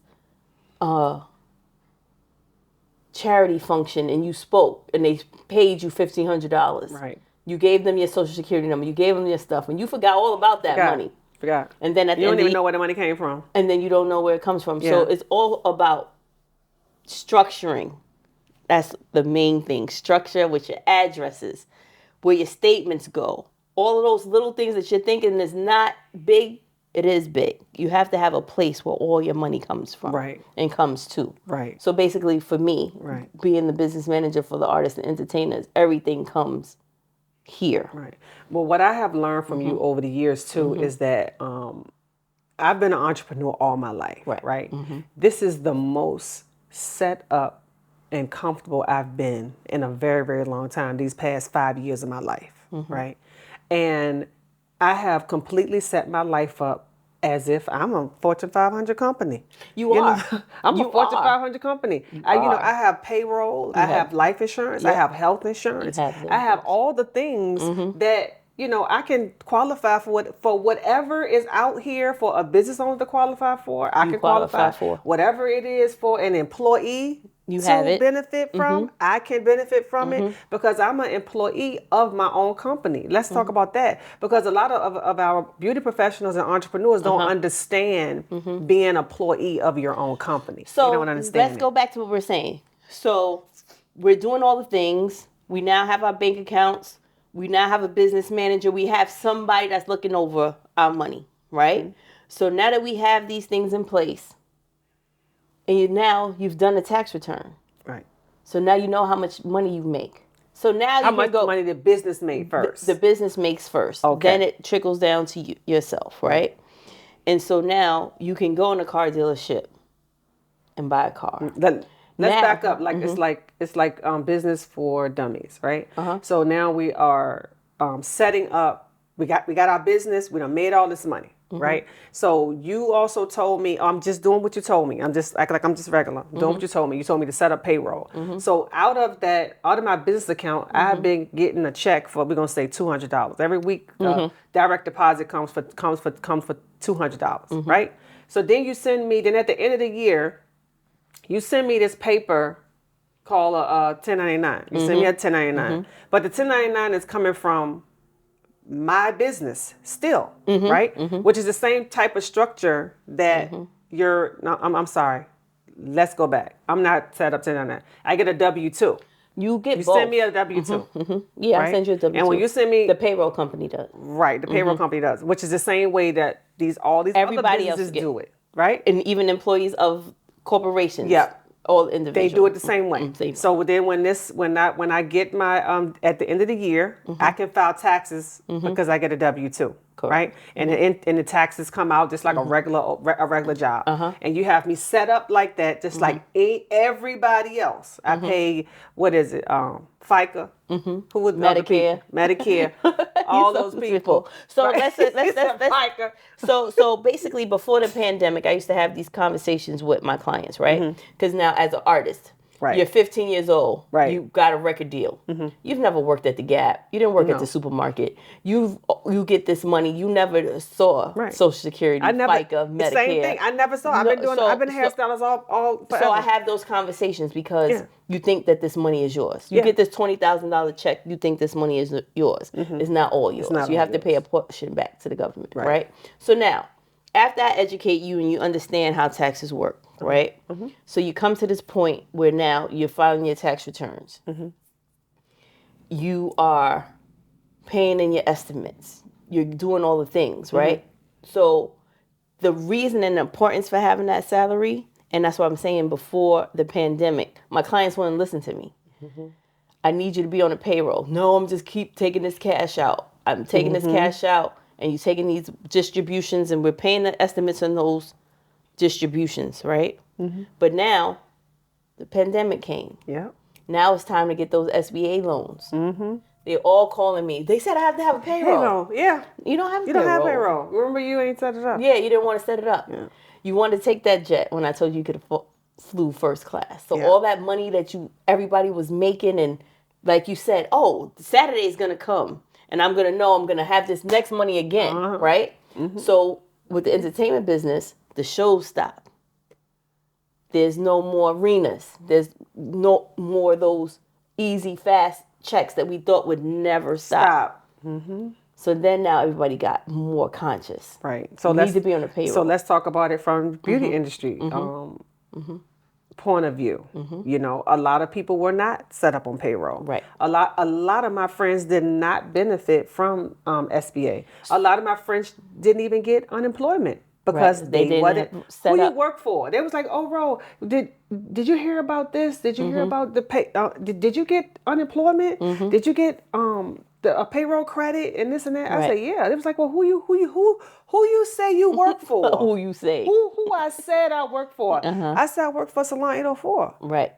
charity function and you spoke and they paid you $1,500. Right. You gave them your social security number. You gave them your stuff, and you forgot all about that money. Forgot. And then at the you end don't even know where the money came from. And then you don't know where it comes from. So it's all about structuring. That's the main thing. Structure with your addresses, where your statements go. All of those little things that you're thinking is not big, it is big. You have to have a place where all your money comes from. Right. And comes to. Right. So basically for me, right. being the business manager for the artists and entertainers, everything comes here. Right. Well, what I have learned from you over the years too is that I've been an entrepreneur all my life. Right. This is the most set up and comfortable I've been in a very, very long time, these past 5 years of my life. Right. And I have completely set my life up as if I'm a Fortune 500 company. You are. I'm a Fortune 500 company. I have payroll. I have life insurance. I have health insurance. I have all the things that, I can qualify for whatever is out here for a business owner to qualify for. I can qualify for whatever it is for an employee to benefit from. I can benefit from it because I'm an employee of my own company. Let's talk about that, because a lot of our beauty professionals and entrepreneurs don't understand being an employee of your own company. So they don't understand let's go back to what we're saying. So we're doing all the things. We now have our bank accounts. We now have a business manager. We have somebody that's looking over our money, right? So now that we have these things in place, and you've done a tax return. Right. So now you know how much money you make. So now how much money the business made first. The business makes first. Okay. Then it trickles down to yourself, right? And so now you can go in a car dealership and buy a car. Let's back up. It's like business for dummies, right? So now we are setting up. We got our business. We done made all this money. Right. So you also told me, I'm just doing what you told me. I'm just acting like I'm just regular. Doing what you told me. You told me to set up payroll. So out of my business account, I've been getting a check for, we're gonna say $200 every week. Direct deposit comes for $200. Right. So then you send me. Then at the end of the year, you send me this paper called a 1099. You send me a 1099, but the 1099 is coming from my business still, right? Which is the same type of structure that I'm sorry. Let's go back. I'm not set up 1099. I get a W-2. You both. Send me a W-2. Yeah, right? I send you a W-2. And when you send me, the payroll company does. Right, the payroll company does, which is the same way that all these everybody other businesses do it, right? And even employees of corporations. Yeah. All individuals. They do it the same way. So then when I get my at the end of the year, I can file taxes because I get a W-2, right? And the taxes come out just like a regular job. And you have me set up like that, just like everybody else. I pay, what is it? FICA. Who would Medicare. All those people. So let's so basically before the pandemic, I used to have these conversations with my clients, right? Because now as an artist, you're 15 years old. Right. You got a record deal. You've never worked at the Gap. You didn't work at the supermarket. You get this money. You never saw Social Security, FICA, Medicare. The same thing. I never saw. I've been hairstylist all forever. So I have those conversations because you think that this money is yours. You get this $20,000 check. You think this money is yours. It's not all yours. You have to pay a portion back to the government, right? So now, after I educate you and you understand how taxes work, right? So you come to this point where now you're filing your tax returns. You are paying in your estimates. You're doing all the things, right? So the reason and the importance for having that salary And that's what I'm saying. Before the pandemic, my clients wouldn't listen to me. I need you to be on the payroll. No, I'm just keep taking this cash out. I'm taking this cash out, and you're taking these distributions, and we're paying the estimates on those distributions, right? But now, the pandemic came. Yeah. Now it's time to get those SBA loans. They're all calling me. They said I have to have a payroll. Yeah. You don't have a You payroll. don't have payroll. Remember, you ain't set it up. Yeah, you didn't want to set it up. Yeah. You wanted to take that jet when I told you could have flew first class. So Yeah. all that money that everybody was making, and like you said, oh, Saturday's going to come and I'm going to know I'm going to have this next money again, right? So with the entertainment business, the shows stop. There's no more arenas. There's no more those easy, fast checks that we thought would never stop. So then now everybody got more conscious. Right. So Need to be on the payroll. So let's talk about it from beauty industry point of view. You know, a lot of people were not set up on payroll. Right. A lot of my friends did not benefit from SBA. A lot of my friends didn't even get unemployment because Right. they didn't wasn't have set who up. you work for. They was like, oh, bro, did you hear about this? Did you hear about the pay? Did you get unemployment? Did you get a payroll credit and this and that? I Right. said, yeah. It was like, well, who you say you work for? Who you say? Who I said I work for? I said I work for Salon 804. Right.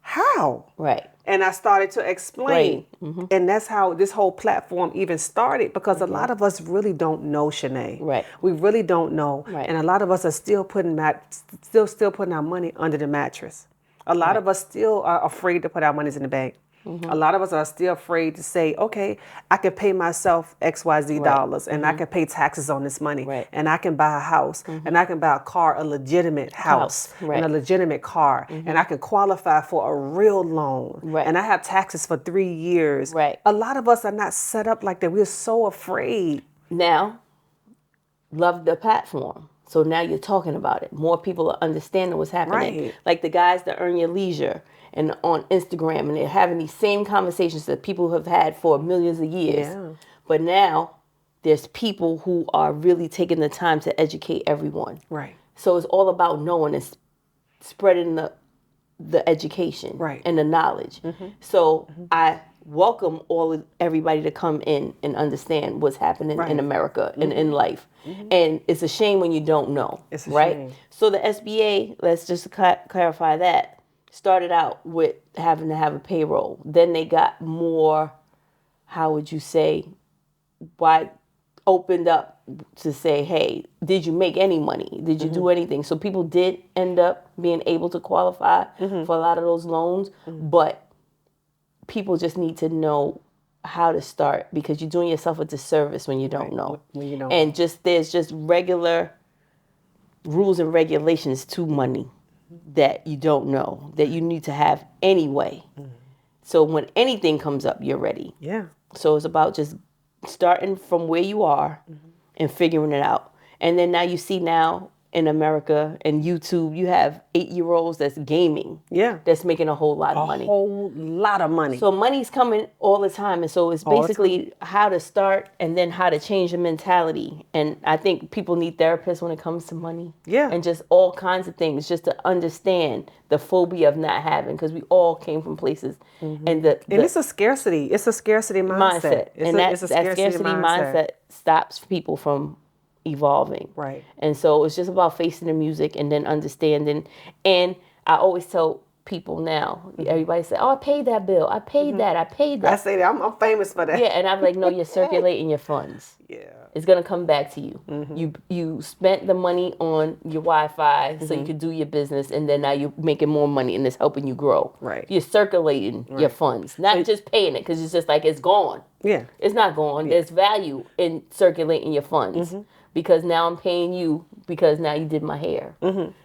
How? Right. And I started to explain. And that's how this whole platform even started, because a lot of us really don't know, Shanae. Right. We really don't know. Right. And a lot of us are still putting putting our money under the mattress. A lot of us still are afraid to put our monies in the bank. A lot of us are still afraid to say, okay, I can pay myself XYZ dollars, and I can pay taxes on this money, Right. and I can buy a house, and I can buy a car, a legitimate house, Right. and a legitimate car, and I can qualify for a real loan, Right. and I have taxes for 3 years. Right. A lot of us are not set up like that. We're so afraid. Now, love the platform. So now you're talking about it. More people are understanding what's happening. Right. Like the guys that Earn Your Leisure and on Instagram, and they're having these same conversations that people have had for millions of years. Yeah. But now there's people who are really taking the time to educate everyone. Right. So it's all about knowing and spreading the education Right. and the knowledge. So I welcome everybody to come in and understand what's happening Right. in America and in life. And it's a shame when you don't know. It's a right? shame. So the SBA, let's just clarify that, started out with having to have a payroll. Then they got more, how would you say, opened up to say, hey, did you make any money? Did you do anything? So people did end up being able to qualify for a lot of those loans, but people just need to know how to start, because you're doing yourself a disservice when you don't know. When you don't And there's just regular rules and regulations to money that you don't know, that you need to have anyway. So when anything comes up, you're ready. Yeah. So it's about just starting from where you are and figuring it out. And then now you see now in America and YouTube, you have 8-year-olds that's gaming. Yeah. That's making a whole lot of A money. whole lot of money. So money's coming all the time. And so it's All the basically how to start and then how to change the mentality. And I think people need therapists when it comes to money. Yeah. And just all kinds of things, just to understand the phobia of not having, because we all came from places. And and it's a scarcity. It's a scarcity mindset. and that scarcity mindset stops people from evolving. Right. And so it's just about facing the music and then understanding. And I always tell people now, everybody say, oh, I paid that bill. I paid that. I paid I that. say that. I'm famous for that. Yeah, and I'm like, no, you're circulating your funds. Yeah. It's gonna come back to you. You spent the money on your Wi-Fi so you could do your business, and then now you're making more money, and it's helping you grow. Right. You're circulating your funds, not just paying it, because it's just like it's gone. Yeah. It's not gone. There's value in circulating your funds, because now I'm paying you because now you did my hair.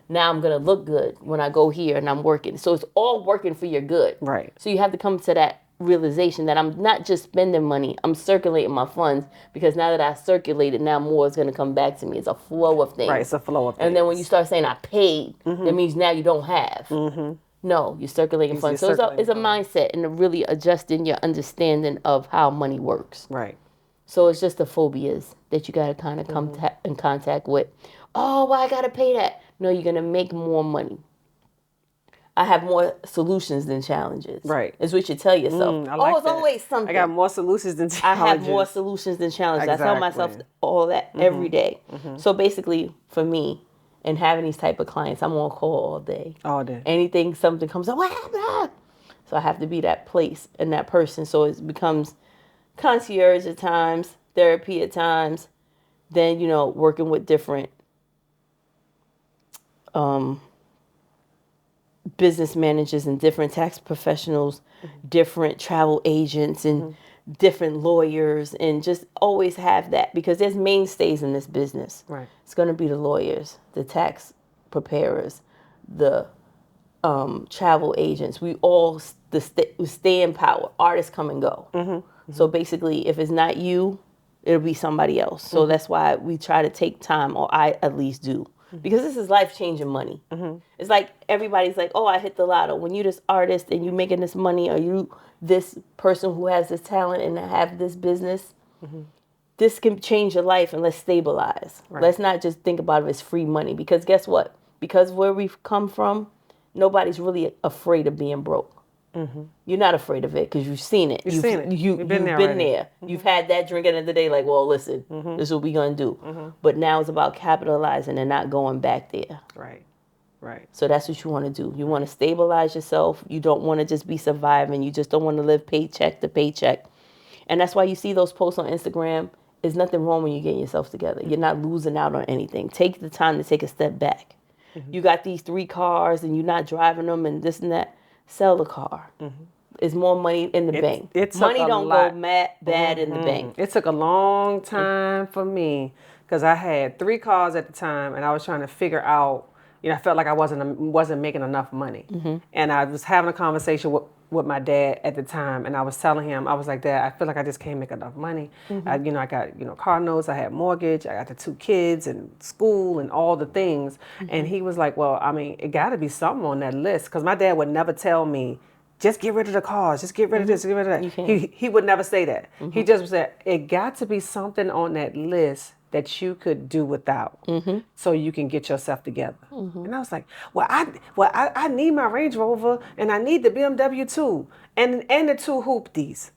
Now I'm gonna look good when I go here and I'm working. So it's all working for your good. Right. So you have to come to that realization that I'm not just spending money, I'm circulating my funds, because now that I circulated, now more is going to come back to me. It's a flow of things. Right. It's a flow of things. And then when you start saying I paid, that means now you don't have. No, you're circulating funds. So it's a mindset and really adjusting your understanding of how money works. Right. So it's just the phobias that you got to kind of come in contact with. Oh, well, I got to pay that. No, you're going to make more money. I have more solutions than challenges. Right. Is what you tell yourself. I like it's that. always something. I got more solutions than challenges. I have more solutions than challenges. Exactly. I tell myself all that every day. So basically, for me, and having these type of clients, I'm on call all day. All day. Anything, something comes up, what happened? So I have to be that place and that person. So it becomes concierge at times, therapy at times, then, working with different business managers and different tax professionals, different travel agents and different lawyers, and just always have that, because there's mainstays in this business. Right. It's going to be the lawyers, the tax preparers, the travel agents. We all stay in power. Artists come and go. So basically, if it's not you, it'll be somebody else. So that's why we try to take time, or I at least do. Because this is life-changing money. It's like everybody's like, oh, I hit the lotto. When you're this artist and you're making this money, or you this person who has this talent and have this business, this can change your life, and let's stabilize. Right. Let's not just think about it as free money. Because guess what? Because where we've come from, nobody's really afraid of being broke. You're not afraid of it because you've seen it. You've seen it. You've been there. You've had that drink at the end of the day, like, well, listen, this is what we're going to do. But now it's about capitalizing and not going back there. Right. So that's what you want to do. You want to stabilize yourself. You don't want to just be surviving. You just don't want to live paycheck to paycheck. And that's why you see those posts on Instagram. There's nothing wrong when you're getting yourself together. You're not losing out on anything. Take the time to take a step back. You got these 3 cars and you're not driving them and this and that. Sell the car. It's more money in the bank. Money don't go bad in the bank. It took a long time for me, because I had 3 cars at the time, and I was trying to figure out. I felt like I wasn't making enough money, and I was having a conversation with my dad at the time, and I was telling him, I was like, Dad, I feel like I just can't make enough money. I got car notes, I had mortgage, I got the 2 kids and school and all the things. And he was like, well, I mean, it got to be something on that list, because my dad would never tell me, just get rid of the cars, just get rid of this, get rid of that. He would never say that. He just said, it got to be something on that list that you could do without, so you can get yourself together. And I was like, I need my Range Rover, and I need the BMW too, and the 2 hoopties,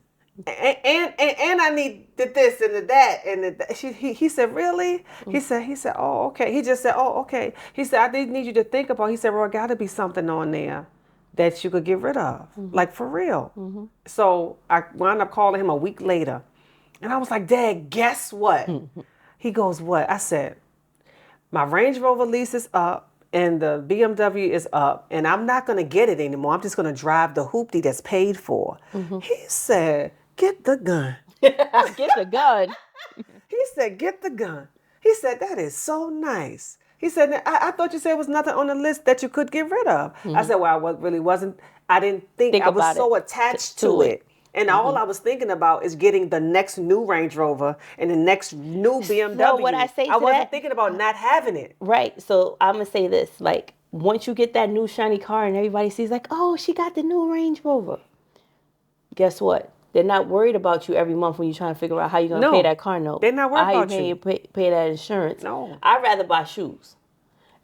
and I need the this and the that and the that. He said, really? He said, oh, okay. He just said, oh, okay. He said, I did need you to think about. He said, well, got to be something on there that you could get rid of, like for real. So I wound up calling him a week later, and I was like, Dad, guess what? He goes, what? I said, my Range Rover lease is up and the BMW is up, and I'm not going to get it anymore. I'm just going to drive the hoopty that's paid for. He said, get the gun. Get the gun. He said, get the gun. He said, that is so nice. He said, I thought you said it was nothing on the list that you could get rid of. I said, well, I really wasn't. I didn't think I was so attached to it. And all I was thinking about is getting the next new Range Rover and the next new BMW. No, what I say to I wasn't that, thinking about not having it. Right. So I'm going to say this. Like, once you get that new shiny car and everybody sees like, oh, she got the new Range Rover. Guess what? They're not worried about you every month when you're trying to figure out how you're going to pay that car note. They're not worried about you. Pay that insurance. No. I'd rather buy shoes.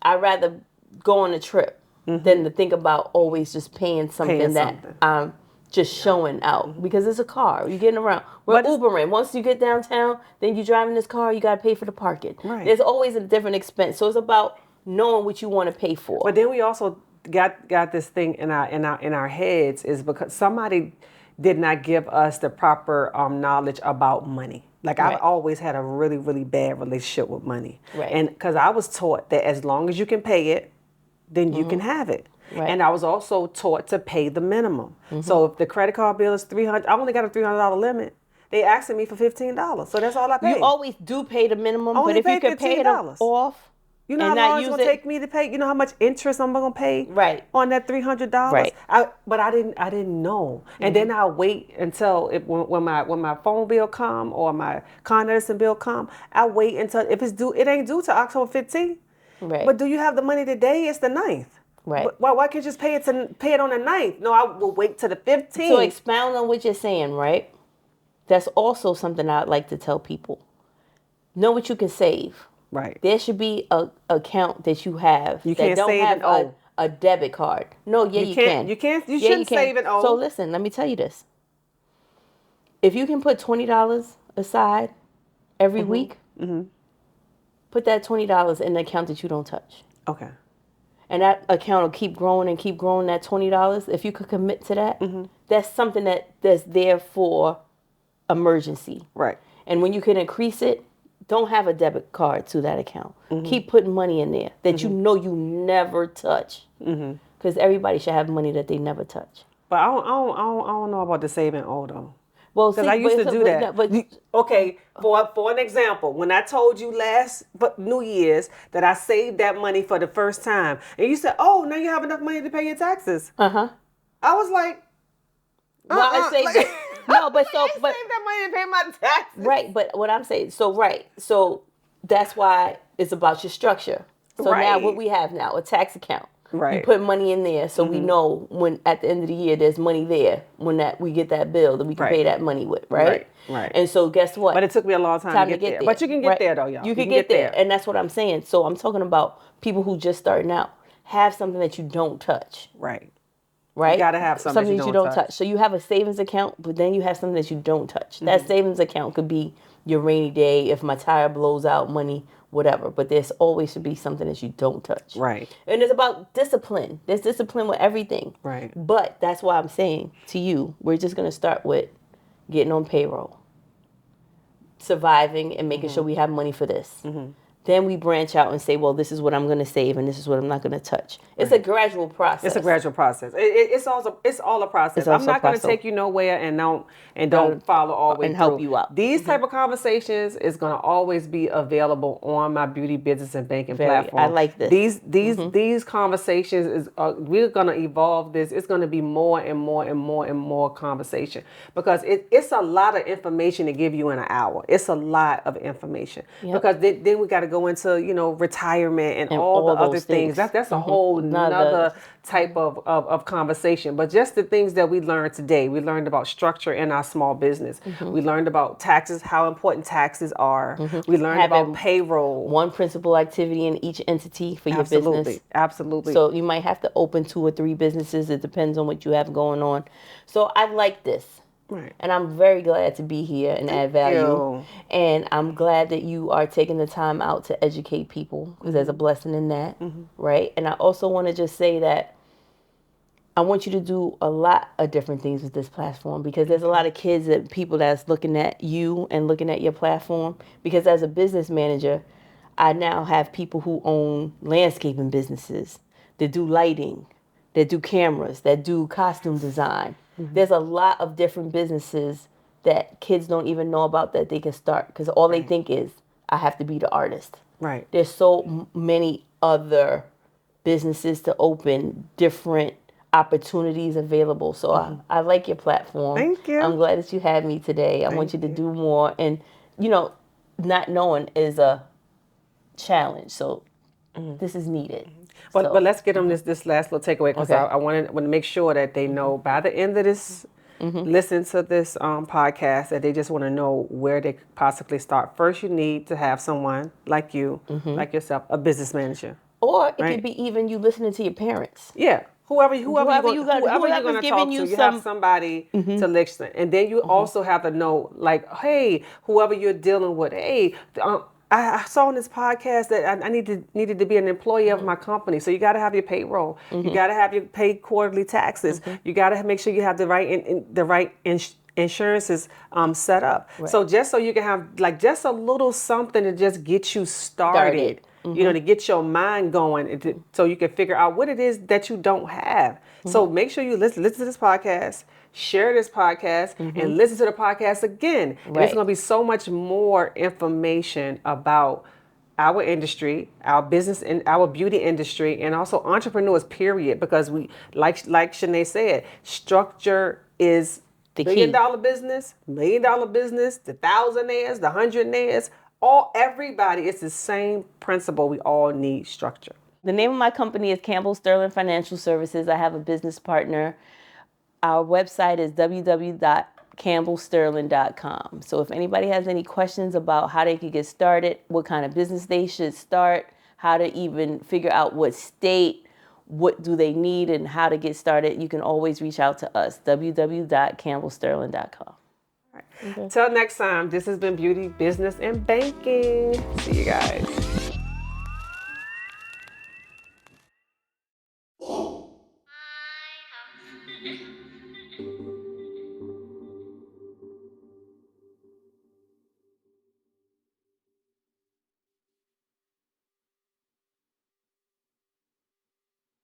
I'd rather go on a trip than to think about always just paying something that I'm just showing out, because it's a car. You're getting around. We're Ubering. Once you get downtown, then you're driving this car, you got to pay for the parking. Right. There's always a different expense. So it's about knowing what you want to pay for. But then we also got this thing in our heads, is because somebody did not give us the proper knowledge about money. Like, I've always had a really, really bad relationship with money. Right. And because I was taught that as long as you can pay it, then you can have it. Right. And I was also taught to pay the minimum. So if the credit card bill is $300, I only got a $300 limit. They asking me for $15, so that's all I pay. You always do pay the minimum, Only but if you could pay it off, you know how long it's gonna take me to pay. You know how much interest I'm gonna pay on that $300. Right. But I didn't know. And then I'll wait until when my phone bill come or my Con Edison bill come. I wait until, if it's due. It ain't due till October 15th. Right. But do you have the money today? It's the 9th. Right. Why can't you just pay it on the 9th? No, I will wait till the 15th. So expound on what you're saying, right? That's also something I'd like to tell people. Know what you can save. Right. There should be a account that you have You that can't don't save have and owe. a debit card. No, yeah, you can't. can. You can't. You Yeah, shouldn't save and owe. So listen, let me tell you this. If you can put $20 aside every week, put that $20 in an account that you don't touch. Okay. And that account will keep growing and keep growing. That $20, if you could commit to that, that's something that's there for emergency. Right. And when you can increase it, don't have a debit card to that account. Keep putting money in there that you know you never touch. Because everybody should have money that they never touch. But I don't know about the save and owe though. Well, Because I used to do that. But Okay, for an example, when I told you last New Year's that I saved that money for the first time, and you said, "Oh, now you have enough money to pay your taxes." I was like, well, I saved it. No, but so I saved that money to pay my taxes. Right, but what I'm saying, so that's why it's about your structure. So now what we have now, a tax account. Right. You put money in there so we know when at the end of the year there's money there when that we get that bill that we can pay that money with, right? Right. And so guess what? But it took me a long time to get there. But you can get there though, y'all. You can get there. And that's what I'm saying. So I'm talking about people who just starting out. Have something that you don't touch. Right. Right? You gotta have something that you don't touch. So you have a savings account, but then you have something that you don't touch. That savings account could be your rainy day, if my tire blows out, money, whatever. But there's always should be something that you don't touch. Right. And it's about discipline. There's discipline with everything. Right. But that's why I'm saying to you, we're just gonna start with getting on payroll, surviving, and making sure we have money for this. Then we branch out and say, well, this is what I'm going to save and this is what I'm not going to touch. It's a gradual process. It's a gradual process. It's all a process. I'm not going to take you nowhere and don't follow all the way and through. help you out. These type of conversations is going to always be available on my beauty business and banking platform. I like this. These conversations is we're going to evolve this. It's going to be more and more and more and more conversation because it's a lot of information to give you in an hour. It's a lot of information because then we got to go into retirement and all the other things. That's a whole nother type of conversation. But just the things that we learned today, we learned about structure in our small business. We learned about taxes, how important taxes are. We learned about payroll. One principal activity in each entity for your business. Absolutely. So you might have to open 2 or 3 businesses. It depends on what you have going on. So I like this. Right. And I'm very glad to be here and add value. And I'm glad that you are taking the time out to educate people because there's a blessing in that, right? And I also want to just say that I want you to do a lot of different things with this platform because there's a lot of kids and people that's looking at you and looking at your platform. Because as a business manager, I now have people who own landscaping businesses that do lighting, that do cameras, that do costume design. There's a lot of different businesses that kids don't even know about that they can start because all they think is, I have to be the artist. Right. There's so many other businesses to open, different opportunities available. So I like your platform. Thank you. I'm glad that you had me today. I want you to do more. And, not knowing is a challenge. So this is needed. But let's get them this last little takeaway because I want to make sure that they know by the end of this, listen to this podcast that they just want to know where they could possibly start. First, you need to have someone like you, like yourself, a business manager. Or it could be even you listening to your parents. Yeah. Whoever you're going to talk to, you have somebody to listen. And then you also have to know, like, hey, whoever you're dealing with, hey, I saw on this podcast that I needed to be an employee of my company. So you got to have your payroll. You got to have your paid quarterly taxes. You got to make sure you have the right insurances set up. Right. So just so you can have just a little something to just get you started. To get your mind going, so you can figure out what it is that you don't have. So make sure you listen to this podcast, share this podcast, and listen to the podcast again. And there's going to be so much more information about our industry, our business, and our beauty industry, and also entrepreneurs, period. Because we, like Shanae said, structure is the $1 million business, $1 million business, the thousandaires, the hundredaires. Everybody, it's the same principle. We all need structure. The name of my company is Campbell Sterling Financial Services. I have a business partner. Our website is campbellsterling.com. So if anybody has any questions about how they could get started, what kind of business they should start, how to even figure out what state, what do they need, and how to get started, you can always reach out to us, www.campbellsterling.com. Okay. Till next time, this has been Beauty, Business, and Banking. See you guys.